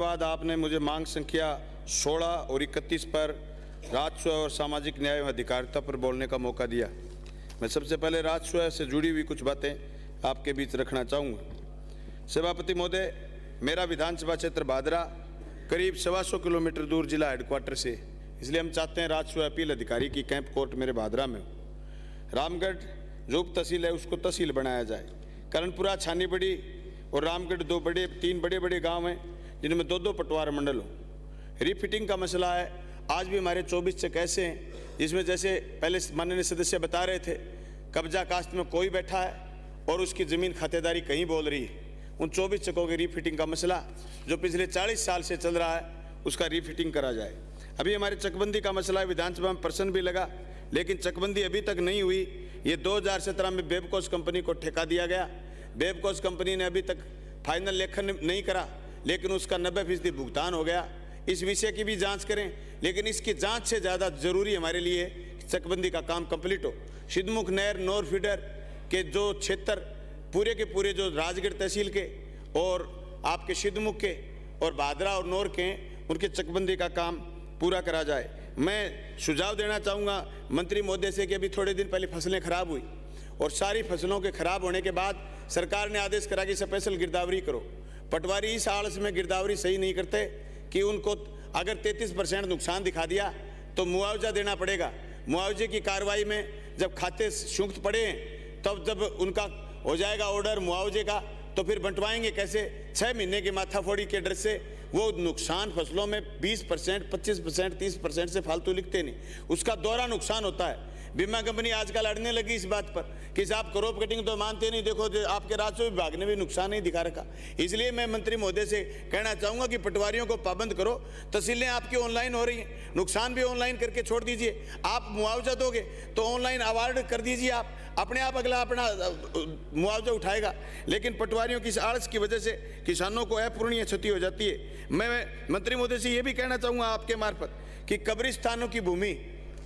बाद आपने मुझे मांग संख्या 16 और 31 पर राजस्व और सामाजिक न्याय एवं अधिकारिता पर बोलने का मौका दिया। मैं सबसे पहले राजस्व से जुड़ी हुई कुछ बातें आपके बीच रखना चाहूँगा। सभापति महोदय, मेरा विधानसभा क्षेत्र भादरा करीब 125 किलोमीटर दूर जिला हेडक्वार्टर से, इसलिए हम चाहते हैं राजस्व अपील अधिकारी की कैंप कोर्ट मेरे भादरा में हो। रामगढ़ जो उप तहसील है उसको तहसील बनाया जाए। करणपुरा, छानीबड़ी और रामगढ़ तीन बड़े बड़े गाँव हैं जिनमें दो पटवार मंडल हो। रिफिटिंग का मसला है, आज भी हमारे 24 चेक ऐसे हैं जिसमें जैसे पहले माननीय सदस्य बता रहे थे, कब्जा कास्ट में कोई बैठा है और उसकी ज़मीन खातेदारी कहीं बोल रही है। उन 24 चेकों की रिफिटिंग का मसला जो पिछले 40 साल से चल रहा है उसका रिफिटिंग करा जाए। अभी हमारे चकबंदी का मसला है, विधानसभा में प्रश्न भी लगा, लेकिन चकबंदी अभी तक नहीं हुई। ये 2017 में बेबकोस कंपनी को ठेका दिया गया। बेबकोस कंपनी ने अभी तक फाइनल लेखन नहीं करा, लेकिन उसका 90% भुगतान हो गया। इस विषय की भी जांच करें, लेकिन इसकी जांच से ज़्यादा जरूरी हमारे लिए चकबंदी का काम कंप्लीट हो। सिद्धमुख नहर नोर फीडर के जो क्षेत्र पूरे के पूरे जो राजगढ़ तहसील के और आपके सिद्धमुख के और भादरा और नौर के, उनके चकबंदी का काम पूरा करा जाए। मैं सुझाव देना चाहूँगा मंत्री महोदय से कि अभी थोड़े दिन पहले फसलें खराब हुई और सारी फसलों के खराब होने के बाद सरकार ने आदेश करा कि स्पेशल गिरदावरी करो। पटवारी इस आलस में गिरदावरी सही नहीं करते कि उनको अगर 33% नुकसान दिखा दिया तो मुआवजा देना पड़ेगा। मुआवजे की कार्रवाई में जब खाते सूंघ पड़े तब जब उनका हो जाएगा ऑर्डर मुआवजे का, तो फिर बंटवाएंगे कैसे? 6 महीने की माथाफोड़ी के डर से वो नुकसान फसलों में 20%, 25%, 30% से फालतू लिखते नहीं, उसका दोहरा नुकसान होता है। बीमा कंपनी आजकल अड़ने लगी इस बात पर कि साहब क्रॉप कटिंग तो मानते नहीं, देखो आपके राजस्व विभाग ने भी नुकसान नहीं दिखा रखा। इसलिए मैं मंत्री महोदय से कहना चाहूँगा कि पटवारियों को पाबंद करो। तहसीलें आपकी ऑनलाइन हो रही हैं, नुकसान भी ऑनलाइन करके छोड़ दीजिए। आप मुआवजा दोगे तो ऑनलाइन अवार्ड कर दीजिए, आप अपने आप अगला अपना मुआवजा उठाएगा। लेकिन पटवारियों की इस आलस की वजह से किसानों को अपूरणीय क्षति हो जाती है। मैं मंत्री महोदय से ये भी कहना चाहूँगा आपके मार्फत कि कब्रिस्तानों की भूमि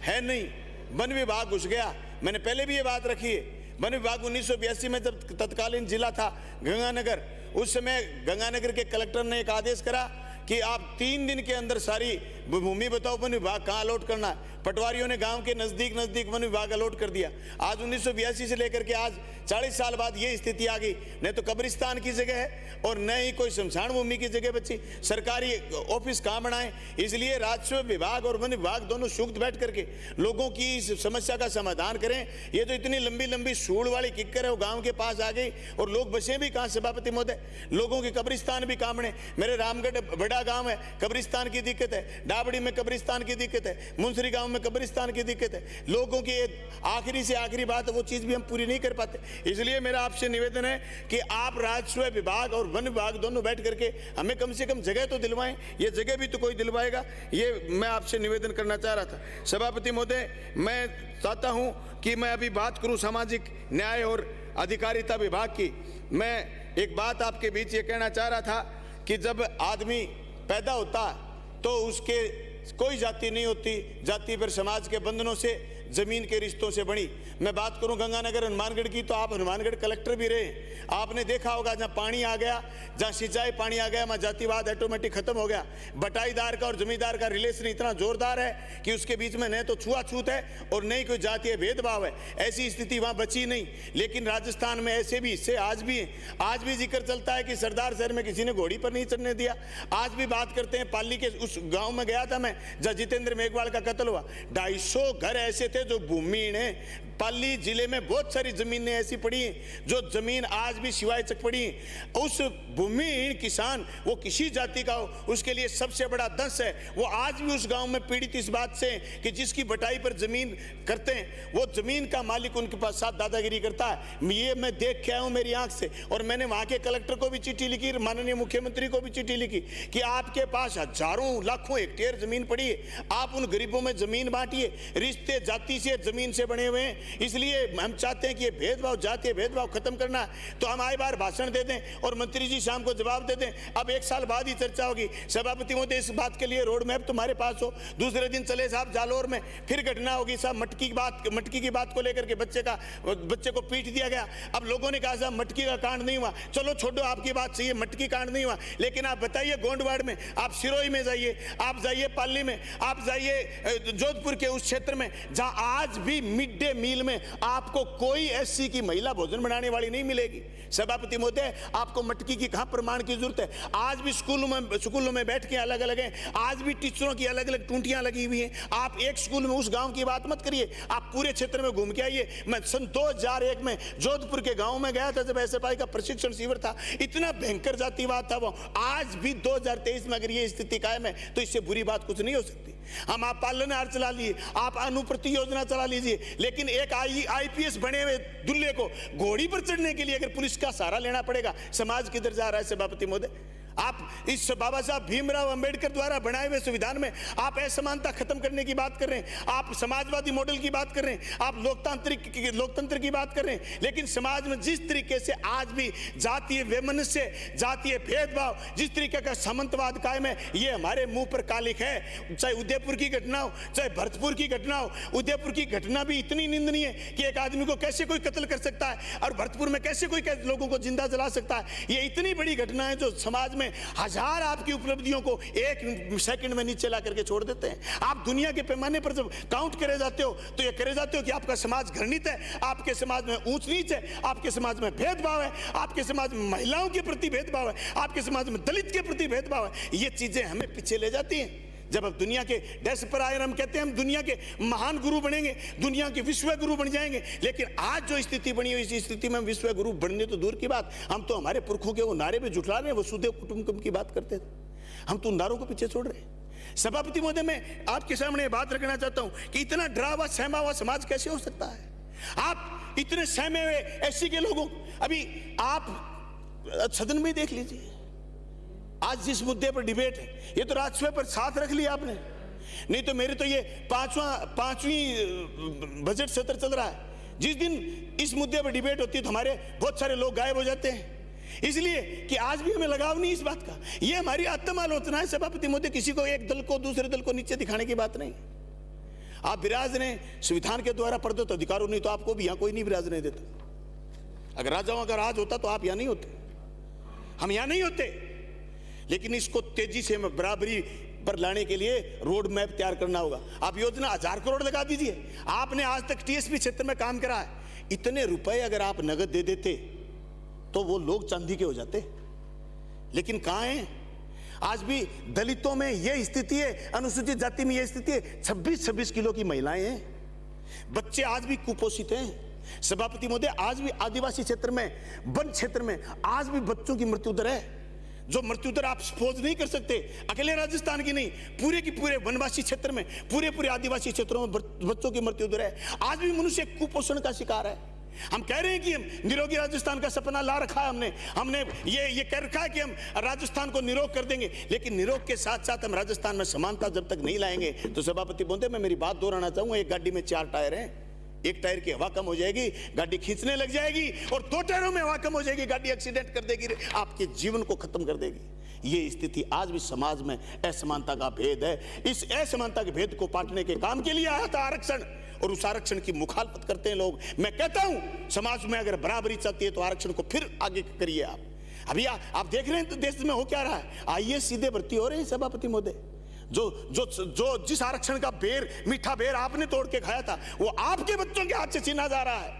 है नहीं, वन विभाग घुस गया। मैंने पहले भी ये बात रखी है, वन विभाग 1982 में जब तत्कालीन जिला था गंगानगर, उस समय गंगानगर के कलेक्टर ने एक आदेश करा कि आप 3 दिन के अंदर सारी भूमि बताओ वन विभाग कहाँ अलॉट करना है। पटवारियों ने गांव के नज़दीक वन विभाग अलॉट कर दिया। आज 1982 से लेकर के आज 40 साल बाद ये स्थिति आ गई, नहीं तो कब्रिस्तान की जगह है और न ही कोई शमशान भूमि की जगह बची। सरकारी ऑफिस कहाँ बनाएं? इसलिए राजस्व विभाग और वन विभाग दोनों संयुक्त बैठ करके लोगों की इस समस्या का समाधान करें। ये तो इतनी लंबी लंबी सूढ़ वाली किक्कर है, वो गाँव के पास आ गई और लोग बसे भी कहाँ? सभापति महोदय, लोगों की कब्रिस्तान भी कहाँ बने? मेरे रामगढ़ बड़ा गाँव है, कब्रिस्तान की दिक्कत है। डाबड़ी में कब्रिस्तान की दिक्कत है, मुंसरी गाँव में कब्रिस्तान की दिक्कत है। लोगों की आखिरी से आखिरी बात वो चीज़ भी हम पूरी नहीं कर पाते। इसलिए मेरा आपसे निवेदन है कि आप राजस्व विभाग और वन विभाग दोनों बैठ करके हमें कम से कम जगह तो दिलवाएं। ये जगह भी तो कोई दिलवाएगा, ये मैं आपसे निवेदन करना चाह रहा था। सभापति महोदय, मैं चाहता हूं कि मैं अभी बात करूं सामाजिक न्याय और अधिकारिता विभाग की। मैं एक बात आपके बीच ये कहना चाह रहा था कि जब आदमी पैदा होता तो उसके कोई जाति नहीं होती, जाति पर समाज के बंधनों से, जमीन के रिश्तों से बनी। मैं बात करूं गंगानगर हनुमानगढ़ की, तो आप हनुमानगढ़ कलेक्टर भी रहे, आपने देखा होगा जहां पानी आ गया, जहां सिंचाई पानी आ गया, वहां जातिवाद ऑटोमेटिक खत्म हो गया। बटाईदार का और जमींदार का रिलेशन इतना जोरदार है कि उसके बीच में न तो छुआछूत है और न ही कोई जातीय भेदभाव है। ऐसी स्थिति वहां बची नहीं। लेकिन राजस्थान में ऐसे भी हिस्से आज भी हैं। आज भी जिक्र चलता है कि सरदार शहर में किसी ने घोड़ी पर नहीं चढ़ने दिया। आज भी बात करते हैं, पाली के उस गाँव में गया था मैं जहाँ जितेंद्र मेघवाल का कत्ल हुआ। 250 घर ऐसे थे जो भूमिहीन है। पाली जिले में बहुत सारी जमीनें ऐसी पड़ी हैं जो जमीन आज भी सिवाय चक पड़ी हैं। उस भूमिहीन किसान वो किसी जाति का हो, उसके लिए सबसे बड़ा दंश है। वो आज भी उस गांव में पीड़ित इस बात से कि जिसकी बटाई पर जमीन करते हैं वो जमीन का मालिक उनके पास साथ दादागिरी करता है। ये मैं देख के आया हूँ मेरी आंख से, और मैंने वहाँ के कलेक्टर को भी चिट्ठी लिखी, माननीय मुख्यमंत्री को भी चिट्ठी लिखी कि आपके पास हजारों लाखों हेक्टेयर जमीन पड़ी है, आप उन गरीबों में जमीन बांटिए। रिश्ते जाति जाति से जमीन से बने हुए हैं, इसलिए हम चाहते हैं कि ये भेदभाव, जातीय भेदभाव खत्म करना है। तो हम आए बार भाषण दे दें और मंत्री जी शाम को जवाब दे दें। अब 1 साल बाद ही चर्चा होगी। सभापति महोदय, इस बात के लिए रोड मैप तुम्हारे पास हो। दूसरे दिन चले साहब जालोर में फिर घटना होगी साहब, मटकी की बात को लेकर के बच्चे को पीट दिया गया। अब लोगों ने कहा साहब मटकी का कांड नहीं हुआ, चलो छोड़ो आपकी बात सही है, मटकी कांड नहीं हुआ, लेकिन आप बताइए गोंडवाड़ में, आप सिरोही में जाइए, आप जाइए पाली में, आप जाइए जोधपुर के उस क्षेत्र में जहां आज भी मिड डे मील में आपको कोई एससी की महिला भोजन बनाने वाली नहीं मिलेगी। सभापति महोदय, आपको मटकी की कहां प्रमाण की जरूरत है? आज भी स्कूलों में बैठ के अलग अलग हैं, आज भी टीचरों की अलग अलग टूंटियां लगी हुई हैं। आप एक स्कूल में उस गांव की बात मत करिए, आप पूरे क्षेत्र में घूम के आइए। मैं सन 2001 में जोधपुर के गांव में गया था, जब एसएफआई का प्रशिक्षण शिविर था। इतना भयंकर जातिवाद था वो। आज भी 2023 में अगर ये स्थिति कायम है तो इससे बुरी बात कुछ नहीं हो सकती। हम आप पालनहार चला लिए, आप अनुप्रति योजना चला लीजिए, लेकिन एक आईपीएस बने हुए दुल्हे को घोड़ी पर चढ़ने के लिए अगर पुलिस का सहारा लेना पड़ेगा, समाज किधर जा रहा है? सभापति महोदय, आप इस बाबा साहब भीमराव अंबेडकर द्वारा बनाए हुए संविधान में आप असमानता खत्म करने की बात कर रहे हैं, आप समाजवादी मॉडल की बात कर रहे हैं, आप लोकतंत्र की बात कर रहे हैं, लेकिन समाज में जिस तरीके से आज भी जातीय वैमनस्य, जातीय भेदभाव, जिस तरीके का सामंतवाद कायम है, ये हमारे मुंह पर कालिक है। चाहे उदयपुर की घटना हो, चाहे भरतपुर की घटना हो। उदयपुर की घटना भी इतनी निंदनीय है कि एक आदमी को कैसे कोई कत्ल कर सकता है, और भरतपुर में कैसे कोई लोगों को जिंदा जला सकता है। ये इतनी बड़ी घटना है जो समाज में हजार आपकी उपलब्धियों को 1 सेकंड में नीचे ला करके छोड़ देते हैं। आप दुनिया के पैमाने पर जब काउंट करे जाते हो तो ये करे जाते हो कि आपका समाज घृणित है, आपके समाज में ऊंच नीच है, आपके समाज में भेदभाव है, आपके समाज में महिलाओं के प्रति भेदभाव है, आपके समाज में दलित के प्रति भेदभाव है। ये चीजें हमें पीछे ले जाती हैं। जब अब दुनिया के डेस्क पर आए, हम कहते हैं हम दुनिया के महान गुरु बनेंगे, दुनिया के विश्व गुरु बन जाएंगे, लेकिन आज जो स्थिति बनी हुई, इस स्थिति में हम विश्व गुरु बनने तो दूर की बात, हम तो हमारे पुरखों के वो नारे पे जुटला रहे हैं, वसुधैव कुटुंबकम की बात करते थे, हम तो उन नारों को पीछे छोड़ रहे हैं। सभापति महोदय, मैं आपके सामने बात रखना चाहता हूं कि इतना डरा हुआ सहमा हुआ समाज कैसे हो सकता है? आप इतने सहमे हुए एससी के लोगों, अभी आप सदन में देख लीजिए, आज जिस मुद्दे पर डिबेट है, ये तो राज्यसभा पर साथ रख लिया आपने, नहीं तो मेरे तो ये पांचवी बजट सत्र चल रहा है। जिस दिन इस मुद्दे पर डिबेट होती है तो हमारे बहुत सारे लोग गायब हो जाते हैं, इसलिए कि आज भी हमें लगाव नहीं इस बात का। ये हमारी आत्मालोचना है सभापति महोदय, किसी को एक दल को दूसरे दल को नीचे दिखाने की बात नहीं। आप विराजने संविधान के द्वारा प्रदत्त अधिकारों, नहीं तो आपको भी यहां कोई नहीं विराजने देता। अगर राजाओं का राज होता तो आप यहां नहीं होते, हम यहां नहीं होते। लेकिन इसको तेजी से बराबरी पर लाने के लिए रोड मैप तैयार करना होगा। आप योजना 1000 करोड़ लगा दीजिए। आपने आज तक टीएसपी क्षेत्र में काम करा है, इतने रुपए अगर आप नगद दे देते तो वो लोग चांदी के हो जाते, लेकिन कहां हैं? आज भी दलितों में यह स्थिति है, अनुसूचित जाति में यह स्थिति है। 26-26 किलो की महिलाएं हैं, बच्चे आज भी कुपोषित हैं। सभापति महोदय, आज भी आदिवासी क्षेत्र में, वन क्षेत्र में आज भी बच्चों की मृत्यु दर है, जो मृत्यु दर आप सपोज नहीं कर सकते। अकेले राजस्थान की नहीं, पूरे की पूरे वनवासी क्षेत्र में, पूरे आदिवासी क्षेत्रों में बच्चों की मृत्यु दर है। आज भी मनुष्य कुपोषण का शिकार है। हम कह रहे हैं कि हम निरोगी राजस्थान का सपना ला रखा है, हमने ये कह रखा है कि हम राजस्थान को निरोग कर देंगे, लेकिन निरोग के साथ साथ हम राजस्थान में समानता जब तक नहीं लाएंगे तो सभापति महोदय, मैं मेरी बात दोहराना चाहूंगा। एक गाड़ी में 4 टायर हैं, एक टायर की हवा कम हो जाएगी, गाड़ी खींचने लग जाएगी, और 2 टायरों में हवा कम हो जाएगी, गाड़ी एक्सीडेंट कर देगी, आपके जीवन को खत्म कर देगी। ये स्थिति आज भी समाज में असमानता का भेद है। इस असमानता के भेद को पाटने के काम के लिए आया था आरक्षण, और उस आरक्षण की मुखालफत करते हैं लोग। मैं कहता हूं समाज में अगर बराबरी चाहती है तो आरक्षण को फिर आगे करिए। आप अभी आप देख रहे हैं तो देश में हो क्या रहा है, आईएएस सीधे भर्ती हो रहे हैं सभापति महोदय। जो जिस आरक्षण का बेर, मीठा बेर आपने तोड़ के खाया था, वो आपके बच्चों के हाथ से छीना जा रहा है।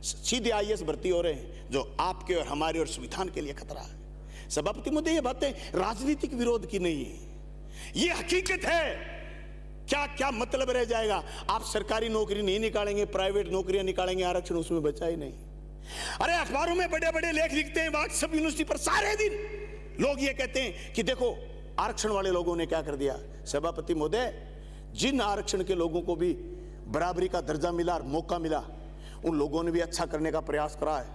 सीधे आईएएस भर्ती हो रहे हैं, जो आपके और हमारे और संविधान के लिए खतरा है। सभापति महोदय, ये बातें राजनीतिक विरोध की नहीं है, ये हकीकत है। क्या मतलब रह जाएगा? आप सरकारी नौकरी नहीं निकालेंगे, प्राइवेट नौकरियां निकालेंगे, आरक्षण उसमें बचा ही नहीं। अरे अखबारों में बड़े बड़े लेख लिखते हैं, व्हाट्सएप यूनिवर्सिटी पर सारे दिन लोग ये कहते हैं कि देखो आरक्षण वाले लोगों ने क्या कर दिया। सभापति महोदय, जिन आरक्षण के लोगों को भी बराबरी का दर्जा मिला और मौका मिला, उन लोगों ने भी अच्छा करने का प्रयास करा है।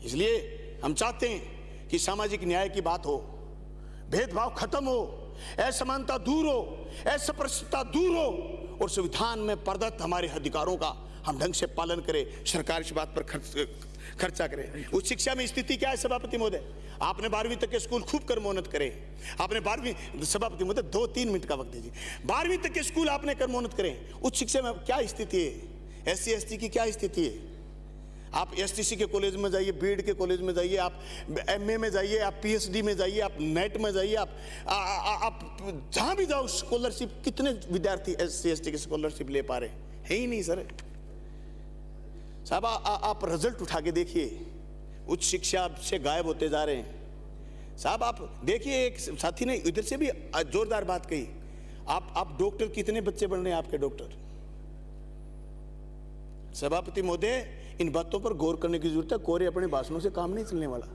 इसलिए हम चाहते हैं कि सामाजिक न्याय की बात हो, भेदभाव खत्म हो, असमानता दूर हो, अस्पृश्यता दूर हो, और संविधान में प्रदत्त हमारे अधिकारों का हम ढंग से पालन करें, सरकार इस बात पर खर्चा करें। उच्च शिक्षा में स्थिति क्या है सभापति महोदय? आपने 12वीं तक के स्कूल खूब कर्मोन्नत करे। आपने 12वीं, सभापति महोदय 2-3 मिनट का वक्त दीजिए, 12वीं तक के स्कूल आपने कर्मोन्नत करें। उच्च शिक्षा में क्या स्थिति है? SC ST की क्या स्थिति है? आप STC के कॉलेज में जाइए, बीएड के कॉलेज में जाइए, आप MA में जाइए, आप PhD में जाइए, आप नेट में जाइए, आप जहां भी जाओ स्कॉलरशिप, कितने विद्यार्थी SC ST की स्कॉलरशिप ले पा रहे हैं? ही नहीं सर साहब। आप रिजल्ट उठा के देखिए, उच्च शिक्षा से गायब होते जा रहे हैं साहब। आप देखिए, एक साथी ने इधर से भी जोरदार बात कही, आप डॉक्टर, कितने बच्चे बन रहे हैं आपके डॉक्टर? सभापति महोदय, इन बातों पर गौर करने की जरूरत है। कोरे अपने भाषणों से काम नहीं चलने वाला।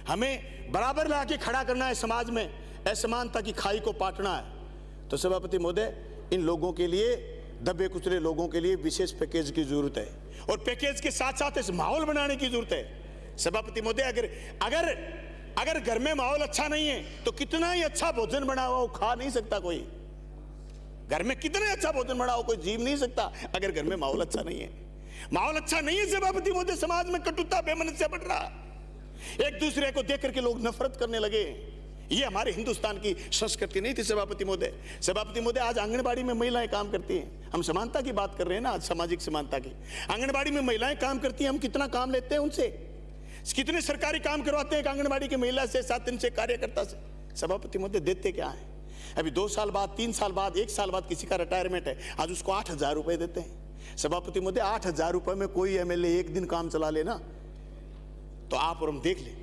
हमें बराबर ला के खड़ा करना है, समाज में असमानता की खाई को पाटना है। तो सभापति महोदय, इन लोगों के लिए, दबे कुचले लोगों के लिए विशेष पैकेज की जरूरत है, और पैकेज के साथ साथ इस माहौल बनाने की जरूरत है। सभापति महोदय, अगर घर में माहौल अच्छा नहीं है तो कितना ही अच्छा भोजन बना हुआ वो खा नहीं सकता कोई। घर में कितना अच्छा भोजन बना हो, कोई जीव नहीं सकता अगर घर में माहौल अच्छा नहीं है। माहौल अच्छा नहीं है सभापति महोदय, समाज में कटुता बेमनस्या बढ़ रहा, एक दूसरे को देख करके लोग नफरत करने लगे। ये हमारे हिंदुस्तान की संस्कृति नहीं थी सभापति महोदय। सभापति महोदय, आज आंगनबाड़ी में महिलाएं काम करती हैं। हम समानता की बात कर रहे हैं ना, आज सामाजिक समानता की। आंगनबाड़ी में महिलाएं काम करती हैं, हम कितना काम लेते हैं उनसे, कितने सरकारी काम करवाते हैं आंगनबाड़ी की महिला से, 7 दिन से कार्यकर्ता से। सभापति महोदय, देते क्या है? अभी 2 साल बाद, 3 साल बाद, 1 साल बाद किसी का रिटायरमेंट है, आज उसको 8,000 रुपए देते हैं। सभापति महोदय, 8,000 रुपए में कोई MLA एक दिन काम चला लेना तो आप और हम देख लें।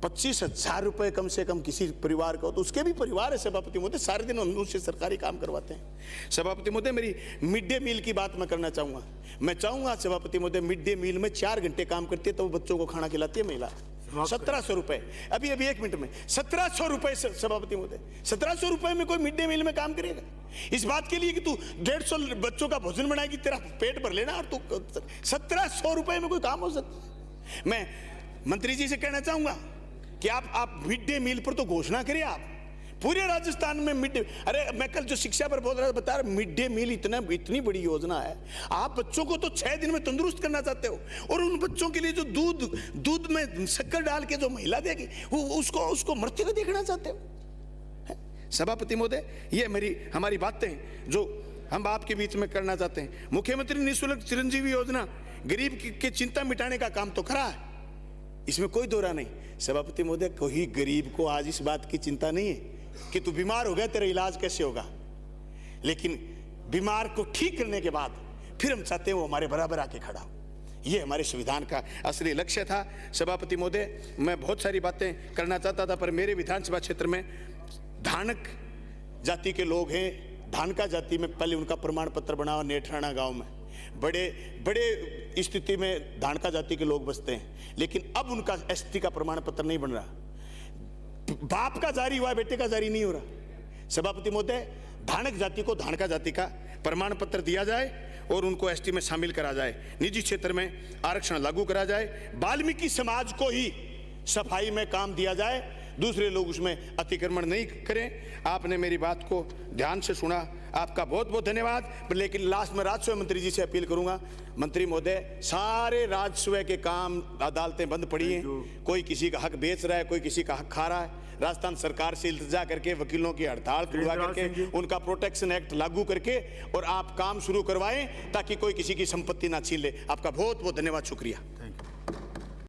25,000 रुपए कम से कम किसी परिवार का हो तो उसके भी परिवार है सभापति महोदय, सारे दिन हम उससे सरकारी काम करवाते हैं। सभापति महोदय, मेरी मिड डे मील की बात मैं करना चाहूंगा। मैं चाहूंगा सभापति महोदय, मिड डे मील में 4 घंटे काम करती है तो वो बच्चों को खाना खिलाती है महिला। 1700 रुपए, अभी 1 मिनट में 1700 रुपए सभापति महोदय, 1700 रुपए में कोई मिड डे मील में काम करेगा? इस बात के लिए कि तू 150 बच्चों का भोजन बनाएगी, तेरा पेट भर लेना, और तू 1700 रुपए में कोई काम हो सकता है? मैं मंत्री जी से कहना चाहूंगा कि आप मिड डे मील पर तो घोषणा करिए। आप पूरे राजस्थान में मिड डे, अरे मैं कल जो शिक्षा पर बोल रहा था, बता रहा, मिड डे मील इतनी बड़ी योजना है। आप बच्चों को तो 6 दिन में तंदुरुस्त करना चाहते हो, और उन बच्चों के लिए जो दूध में शक्कर डाल के जो महिला देगी उसको मरते हुए देखना चाहते हो? सभापति महोदय, ये हमारी बातें जो हम आपके बीच में करना चाहते हैं। मुख्यमंत्री निःशुल्क चिरंजीवी योजना गरीब की चिंता मिटाने का काम तो करा है, इसमें कोई दोहरा नहीं। सभापति महोदय, कोई गरीब को आज इस बात की चिंता नहीं है कि तू बीमार हो गया, तेरा इलाज कैसे होगा, लेकिन बीमार को ठीक करने के बाद फिर हम चाहते हैं वो हमारे बराबर आके खड़ा हो। ये हमारे संविधान का असली लक्ष्य था। सभापति महोदय, मैं बहुत सारी बातें करना चाहता था, पर मेरे विधानसभा क्षेत्र में धानक जाति के लोग हैं। धानका जाति में पहले उनका प्रमाण पत्र बना हुआ नेठराना गांव में, बड़े स्थिति में धानका जाति के लोग बसते हैं, लेकिन अब उनका ST का प्रमाण पत्र नहीं बन रहा। बाप का जारी हुआ, बेटे का जारी नहीं हो रहा। सभापति महोदय, धानक जाति को धानका जाति का प्रमाण पत्र दिया जाए और उनको ST में शामिल करा जाए। निजी क्षेत्र में आरक्षण लागू करा जाए। वाल्मीकि समाज को ही सफाई में काम दिया जाए, दूसरे लोग उसमें अतिक्रमण नहीं करें। आपने मेरी बात को ध्यान से सुना, आपका बहुत बहुत धन्यवाद। लेकिन लास्ट में राजस्व मंत्री जी से अपील करूंगा, मंत्री महोदय, सारे राजस्व के काम, अदालतें बंद पड़ी हैं, कोई किसी का हक बेच रहा है, कोई किसी का हक खा रहा है। राजस्थान सरकार से इल्तिजा करके, वकीलों की हड़ताल खुलवा करके, उनका प्रोटेक्शन एक्ट लागू करके और आप काम शुरू करवाएं ताकि कोई किसी की संपत्ति ना छीन ले। आपका बहुत बहुत धन्यवाद, शुक्रिया।